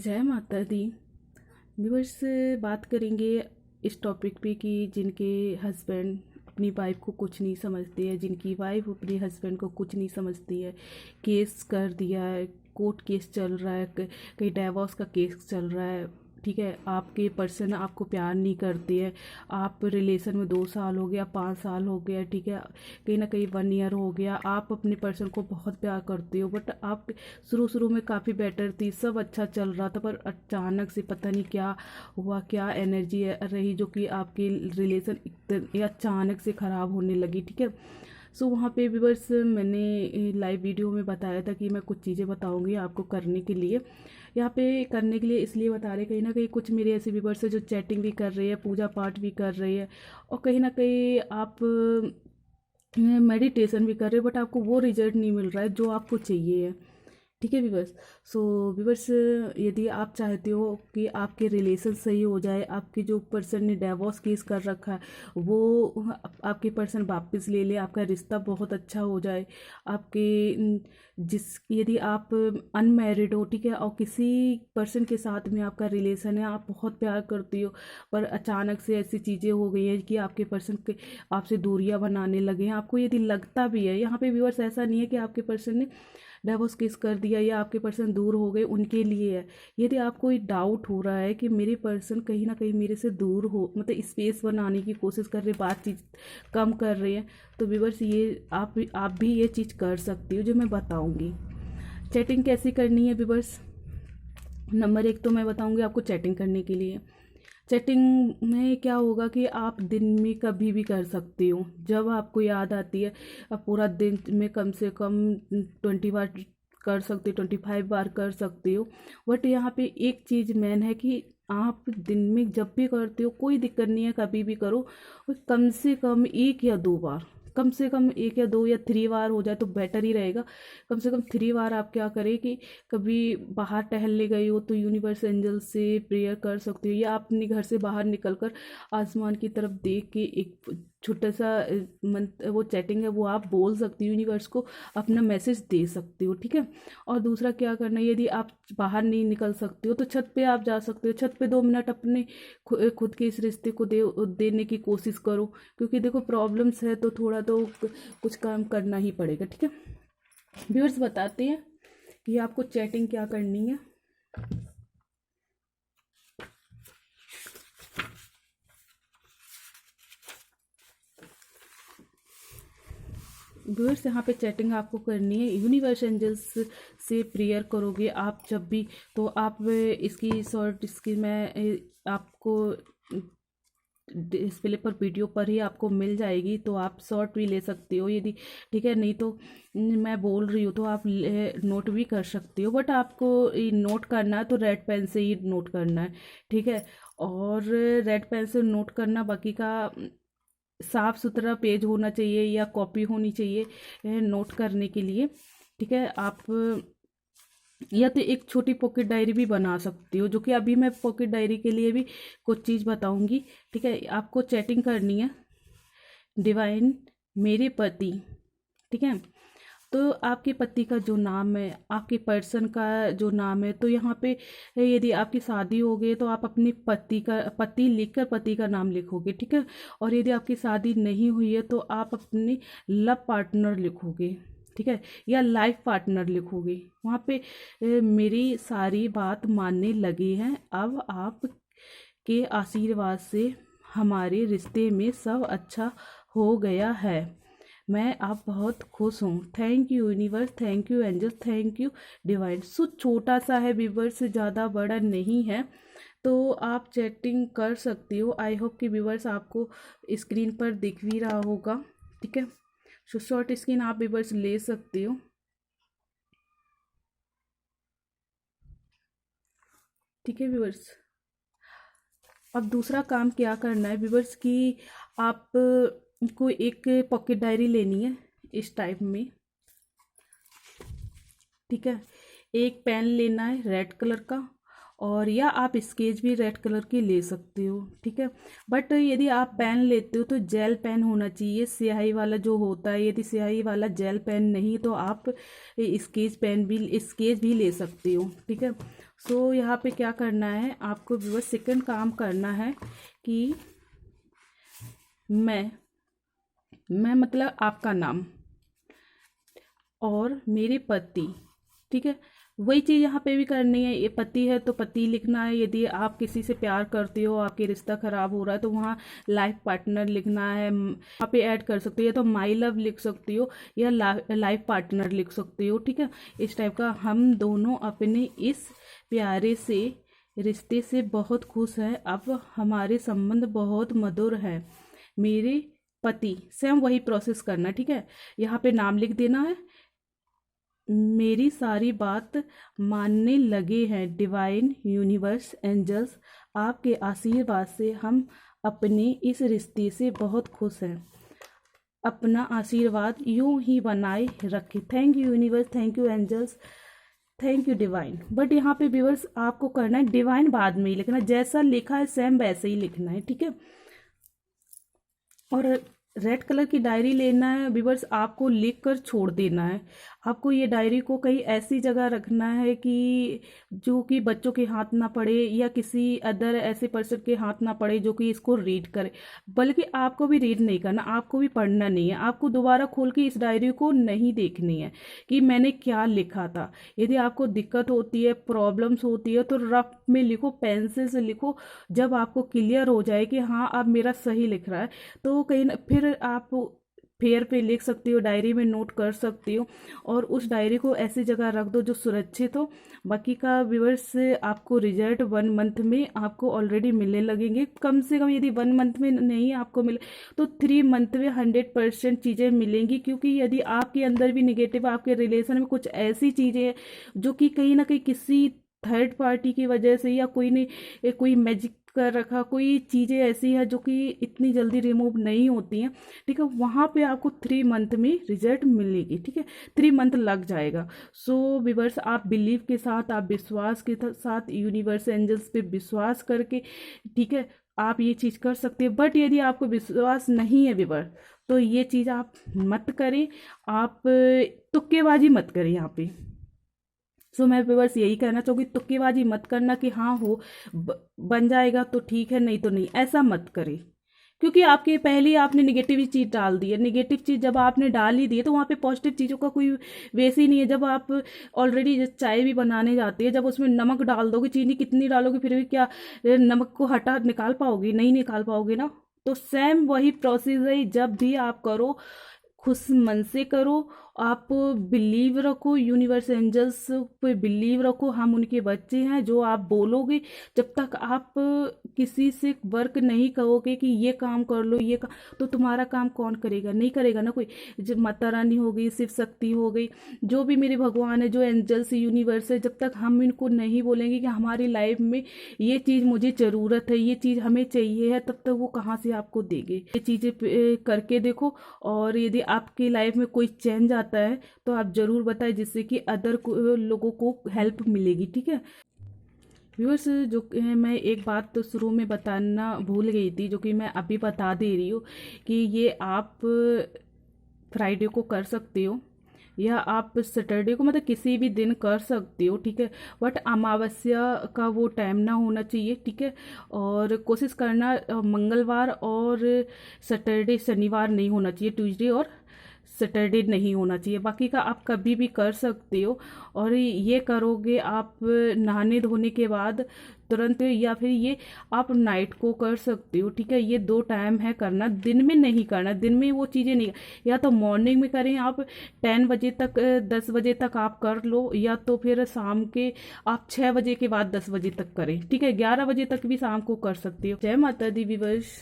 जय माता दी। व्यूअर्स, बात करेंगे इस टॉपिक पे कि जिनके हस्बैंड अपनी वाइफ को कुछ नहीं समझती है, जिनकी वाइफ अपने हस्बैंड को कुछ नहीं समझती है, केस कर दिया है, कोर्ट केस चल रहा है, कहीं डिवोर्स का केस चल रहा है, ठीक है। आपके पर्सन आपको प्यार नहीं करती है, आप रिलेशन में 2 साल हो गया, 5 साल हो गया, ठीक है, कहीं ना कहीं 1 ईयर हो गया, आप अपने पर्सन को बहुत प्यार करते हो, बट आप शुरू शुरू में काफ़ी बेटर थी, सब अच्छा चल रहा था, पर अचानक से पता नहीं क्या हुआ, क्या एनर्जी रही जो कि आपकी रिलेशन इतने अचानक से ख़राब होने लगी, ठीक है। सो वहाँ पे व्यूअर्स, मैंने लाइव वीडियो में बताया था कि मैं कुछ चीज़ें बताऊँगी आपको करने के लिए। यहाँ पे करने के लिए इसलिए बता रहे, कहीं ना कहीं कुछ मेरे ऐसे व्यूअर्स है जो चैटिंग भी कर रहे हैं, पूजा पाठ भी कर रहे हैं, और कहीं ना कहीं आप मेडिटेशन भी कर रहे हो, बट आपको वो रिजल्ट नहीं मिल रहा है जो आपको चाहिए है, ठीक है व्यूवर्स। सो व्यूवर्स, यदि आप चाहते हो कि आपके रिलेशन सही हो जाए, आपके जो पर्सन ने डिवोर्स केस कर रखा है वो आपके पर्सन वापस ले ले, आपका रिश्ता बहुत अच्छा हो जाए, आपके जिस यदि आप अनमैरिड हो, ठीक है, और किसी पर्सन के साथ में आपका रिलेशन है, आप बहुत प्यार करती हो, पर अचानक से ऐसी चीज़ें हो गई हैं कि आपके पर्सन के आपसे दूरियां बनाने लगे हैं, आपको यदि लगता भी है, यहाँ पे व्यूअर्स ऐसा नहीं है कि आपके पर्सन ने डिवोर्स केस कर दिया या आपके पर्सन दूर हो गए उनके लिए है। यदि आपको ये डाउट हो रहा है कि मेरे पर्सन कहीं ना कहीं मेरे से दूर हो, मतलब स्पेस बनाने की कोशिश कर रहे, बातचीत कम कर रहे हैं, तो व्यूअर्स ये आप भी ये चीज़ कर सकती हो जो मैं बताऊंगी। चैटिंग कैसे करनी है व्यूअर्स, नंबर 1 तो मैं बताऊंगी आपको चैटिंग करने के लिए। चैटिंग में क्या होगा कि आप दिन में कभी भी कर सकते हो, जब आपको याद आती है। आप पूरा दिन में कम से कम 20 बार कर सकते हो, 25 बार कर सकते हो, बट यहाँ पे एक चीज़ मेन है कि आप दिन में जब भी करते हो कोई दिक्कत नहीं है, कभी भी करो, और कम से कम 1 या 2 बार, कम से कम 1 या 2 या 3 बार हो जाए तो बेटर ही रहेगा। कम से कम 3 बार आप क्या करें कि कभी बाहर टहलने गए हो तो यूनिवर्स एंजल से प्रेयर कर सकते हो, या अपने घर से बाहर निकलकर आसमान की तरफ देख के एक छोटा सा मंत्र, वो चैटिंग है वो आप बोल सकते हो, यूनिवर्स को अपना मैसेज दे सकते हो, ठीक है। और दूसरा क्या करना है, यदि आप बाहर नहीं निकल सकते हो तो छत पे आप जा सकते हो, छत पे 2 मिनट अपने खुद के इस रिश्ते को देने की कोशिश करो, क्योंकि देखो प्रॉब्लम्स है तो थोड़ा तो कुछ काम करना ही पड़ेगा, ठीक है। व्यूअर्स बताते हैं कि आपको चैटिंग क्या करनी है। व्यूअर्स, यहाँ पे चैटिंग आपको करनी है, यूनिवर्स एंजल्स से प्रेयर करोगे आप जब भी, तो आप इसकी शॉर्ट इसकी मैं आपको डिस्प्ले पर वीडियो पर ही आपको मिल जाएगी, तो आप शॉर्ट भी ले सकते हो यदि, ठीक है, नहीं तो मैं बोल रही हूँ तो आप नोट भी कर सकते हो, बट आपको नोट करना है तो रेड पेन से ही नोट करना है, ठीक है। और रेड पेन से नोट करना, बाकी का साफ सुथरा पेज होना चाहिए या कॉपी होनी चाहिए नोट करने के लिए, ठीक है। आप या तो एक छोटी पॉकेट डायरी भी बना सकती हो, जो कि अभी मैं पॉकेट डायरी के लिए भी कुछ चीज़ बताऊंगी, ठीक है। आपको चैटिंग करनी है, डिवाइन मेरे पति, ठीक है। तो आपके पति का जो नाम है, आपके पर्सन का जो नाम है, तो यहाँ पे यदि आपकी शादी हो गई तो आप अपने पति लिखकर पति का नाम लिखोगे, ठीक है। और यदि आपकी शादी नहीं हुई है तो आप अपने लव पार्टनर लिखोगे, ठीक है, या लाइफ पार्टनर लिखोगे। वहाँ पे मेरी सारी बात मानने लगी हैं, अब आप के आशीर्वाद से हमारे रिश्ते में सब अच्छा हो गया है, मैं आप बहुत खुश हूँ, thank you universe, thank you angel, thank you divine. So छोटा सा है व्यूवर्स, से ज़्यादा बड़ा नहीं है, तो आप चैटिंग कर सकती हो। आई होप कि व्यूवर्स आपको स्क्रीन पर दिख भी रहा होगा, ठीक है। सो शॉर्ट स्क्रीन आप व्यूवर्स ले सकते हो, ठीक है व्यूवर्स। अब दूसरा काम क्या करना है व्यूवर्स कि आप को एक पॉकेट डायरी लेनी है इस टाइप में, ठीक है। एक पेन लेना है रेड कलर का, और या आप स्केच भी रेड कलर की ले सकते हो, ठीक है। बट यदि आप पेन लेते हो तो जेल पेन होना चाहिए, स्याही वाला जो होता है, यदि स्याही वाला जेल पेन नहीं तो आप स्केच भी ले सकते हो, ठीक है। सो यहाँ पे क्या करना है आपको व्यूअर्स, सेकंड काम करना है कि मैं मतलब आपका नाम और मेरे पति, ठीक है, वही चीज़ यहाँ पे भी करनी है। ये पति है तो पति लिखना है, यदि आप किसी से प्यार करते हो, आपके रिश्ता खराब हो रहा है तो वहाँ लाइफ पार्टनर लिखना है। वहाँ पे ऐड कर सकते हो, या तो माई लव लिख सकती हो या लाइफ पार्टनर लिख सकती हो, ठीक है। इस टाइप का हम दोनों अपने इस प्यारे से रिश्ते से बहुत खुश हैं। अब हमारे संबंध बहुत मधुर है, मेरे पति। सेम वही प्रोसेस करना है, ठीक है। यहाँ पे नाम लिख देना है, मेरी सारी बात मानने लगे हैं डिवाइन यूनिवर्स एंजल्स, आपके आशीर्वाद से हम अपने इस रिश्ते से बहुत खुश हैं। अपना आशीर्वाद यूं ही बनाए रखें। Thank you universe, thank you angels, thank you divine. But यहाँ पे व्यूअर्स आपको करना है डिवाइन बाद में ही लिखना, जैसा लिखा है सेम वैसे ही लिखना है, ठीक है। और रेड कलर की डायरी लेना है व्यूअर्स, आपको लिख कर छोड़ देना है। आपको ये डायरी को कहीं ऐसी जगह रखना है कि जो कि बच्चों के हाथ ना पड़े या किसी अदर ऐसे पर्सन के हाथ ना पड़े जो कि इसको रीड करे। बल्कि आपको भी रीड नहीं करना, आपको भी पढ़ना नहीं है, आपको दोबारा खोल के इस डायरी को नहीं देखनी है कि मैंने क्या लिखा था। यदि आपको दिक्कत होती है, प्रॉब्लम्स होती है, तो रफ में लिखो, पेंसिल से लिखो। जब आपको क्लियर हो जाए कि हाँ अब मेरा सही लिख रहा है, तो कहीं ना फिर आप फेयर पे लिख सकती हो, डायरी में नोट कर सकती हो। और उस डायरी को ऐसी जगह रख दो जो सुरक्षित हो। बाकी का व्यूअर्स आपको रिजल्ट 1 मंथ में आपको ऑलरेडी मिलने लगेंगे। कम से कम यदि 1 मंथ में नहीं आपको मिले तो 3 मंथ में 100% चीज़ें मिलेंगी। क्योंकि यदि आपके अंदर भी निगेटिव, आपके रिलेशन में कुछ ऐसी चीज़ें हैं जो कि कहीं ना कहीं किसी थर्ड पार्टी की वजह से या कोई मैजिक कर रखा, कोई चीज़ें ऐसी है जो कि इतनी जल्दी रिमूव नहीं होती हैं, ठीक है, वहाँ पे आपको 3 मंथ में रिजल्ट मिलेगी, ठीक है। 3 मंथ लग जाएगा। सो व्यूअर्स आप बिलीव के साथ, आप विश्वास के साथ यूनिवर्स एंजल्स पे विश्वास करके, ठीक है, आप ये चीज़ कर सकते हैं। बट यदि आपको विश्वास नहीं है व्यूअर्स, तो ये चीज़ आप मत करें, आप तुक्केबाजी मत करें यहाँ पे। सो मैं व्यूअर्स यही कहना चाहूँगी, तुक्केबाजी मत करना कि हाँ हो बन जाएगा तो ठीक है, नहीं तो नहीं, ऐसा मत करें। क्योंकि आपके पहले ही आपने निगेटिव चीज़ डाल दी है। निगेटिव चीज़ जब आपने डाल ही दी है तो वहाँ पे पॉजिटिव चीज़ों का कोई वैसे ही नहीं है। जब आप ऑलरेडी चाय भी बनाने जाती है, जब उसमें नमक डाल दोगे, चीनी कितनी डालोगे, फिर भी क्या नमक को हटा निकाल पाओगे? नहीं निकाल पाओगे ना। तो सेम वही प्रोसेस है, जब भी आप करो खुश मन से करो, आप बिलीव रखो, यूनिवर्स एंजल्स पे बिलीव रखो, हम उनके बच्चे हैं। जो आप बोलोगे, जब तक आप किसी से वर्क नहीं करोगे कि ये काम कर लो, ये काम, तो तुम्हारा काम कौन करेगा? नहीं करेगा ना कोई। जब माता रानी हो गई, शिव शक्ति हो गई, जो भी मेरे भगवान है, जो एंजल्स यूनिवर्स है, जब तक हम इनको नहीं बोलेंगे कि हमारी लाइफ में ये चीज़ मुझे ज़रूरत है, ये चीज़ हमें चाहिए है, तब तक वो कहाँ से आपको देंगे। ये चीज़ें करके देखो, और यदि आपकी लाइफ में कोई चेंज आता है तो आप ज़रूर बताएं, जिससे कि अदर लोगों को हेल्प मिलेगी, ठीक है। व्यूअर्स जो मैं एक बात तो शुरू में बताना भूल गई थी, जो कि मैं अभी बता दे रही हूँ कि ये आप फ्राइडे को कर सकते हो या आप सैटरडे को, मतलब किसी भी दिन कर सकते हो, ठीक है। बट अमावस्या का वो टाइम ना होना चाहिए, ठीक है। और कोशिश करना मंगलवार और सैटरडे, शनिवार नहीं होना चाहिए, ट्यूसडे और सैटरडे नहीं होना चाहिए। बाकी का आप कभी भी कर सकते हो। और ये करोगे आप नहाने धोने के बाद तुरंत, या फिर ये आप नाइट को कर सकते हो, ठीक है। ये 2 टाइम है करना, दिन में नहीं करना। दिन में वो चीज़ें नहीं, या तो मॉर्निंग में करें आप 10 बजे तक, 10 बजे तक आप कर लो, या तो फिर शाम के आप 6 बजे के बाद 10 बजे तक करें, ठीक है। 11 बजे तक भी शाम को कर सकते हो। जय माता दी व्यूअर्स।